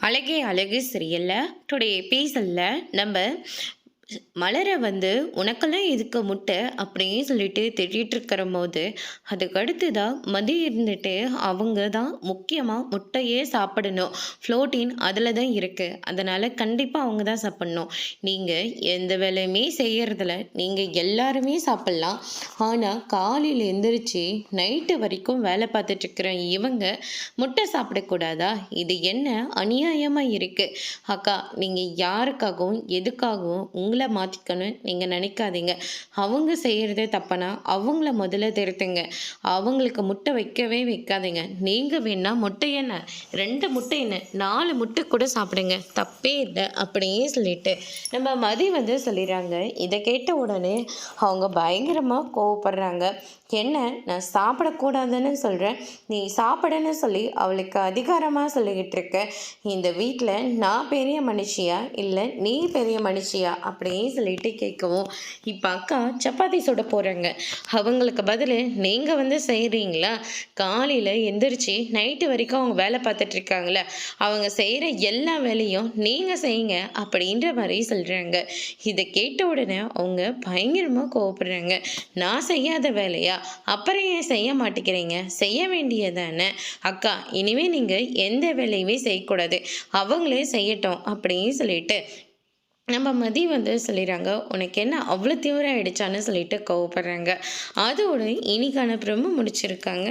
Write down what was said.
அழகே அழகு சீரியல்ல டுடே எபிசோட்ல நம்ம மலர உனக்கெல்லாம் எதுக்கு முட்டை அப்படின்னு சொல்லிட்டு திட்டிட்டு இருக்கிற போது அதுக்கு அடுத்துதான் மதி இருந்துட்டு அவங்க தான் முக்கியமாக முட்டையே சாப்பிடணும். புரோட்டீன் அதில் தான் இருக்குது, அதனால் கண்டிப்பாக அவங்க தான் சாப்பிடணும். நீங்கள் எந்த வேலையுமே செய்யறதில்ல, நீங்கள் எல்லாருமே சாப்பிட்லாம். ஆனால் காலையில் எந்திரிச்சு நைட்டு வரைக்கும் வேலை பார்த்துட்ருக்குற இவங்க முட்டை சாப்பிடக்கூடாதா? இது என்ன அநியாயமாக இருக்குது? அக்கா, நீங்கள் யாருக்காகவும் எதுக்காகவும் உங்களை மாற்றிக்கணும்னு நீங்கள் நினைக்காதீங்க. அவங்க செய்கிறதே தப்புனா அவங்கள முதல்ல திருத்துங்க. அவங்களுக்கு முட்டை வைக்கவே வைக்காதீங்க. நீங்கள் வேணா முட்டை என்ன 2 முட்டை என்ன 4 முட்டை கூட சாப்பிடுங்க, தப்பே இல்லை அப்படியே சொல்லிட்டு நம்ம மதி சொல்லிடுறாங்க. இதை கேட்ட உடனே அவங்க பயங்கரமாக கோவப்படுறாங்க. என்ன, நான் சாப்பிடக்கூடாதுன்னு சொல்கிறேன், நீ சாப்பிடுன்னு சொல்லி அவளுக்கு அதிகாரமாக சொல்லிக்கிட்டு இருக்க. இந்த வீட்டில் நான் பெரிய மனுஷியா இல்லை நீ பெரிய மனுஷியா அப்படின்னு சொல்லிட்டு கேட்கவும், இப்போ அக்கா சப்பாத்தி சுட போகிறாங்க. அவங்களுக்கு பதில் நீங்கள் செய்கிறீங்களா? காலையில் எந்திரிச்சு நைட்டு வரைக்கும் அவங்க வேலை பார்த்துட்ருக்காங்களே, அவங்க செய்கிற எல்லா வேலையும் நீங்கள் செய்யுங்க அப்படின்ற மாதிரி சொல்கிறாங்க. இதை கேட்ட உடனே அவங்க பயங்கரமாக கோவப்படுறாங்க. நான் செய்யாத வேலையா? அப்புறம் ஏன் செய்ய மாட்டேங்கிறீங்க? செய்ய வேண்டியதானே அக்கா. இனிமேல் நீங்கள் எந்த வேலையுமே செய்யக்கூடாது, அவங்களே செய்யட்டும் அப்படின்னு சொல்லிட்டு நம்ம மதி சொல்லிடுறாங்க. உனக்கு என்ன அவ்வளோ தீவிரம் ஆயிடுச்சான்னு சொல்லிட்டு கோவப்படுறாங்க. அதோட இன்னைக்கான பிரம்ம முடிச்சிருக்காங்க.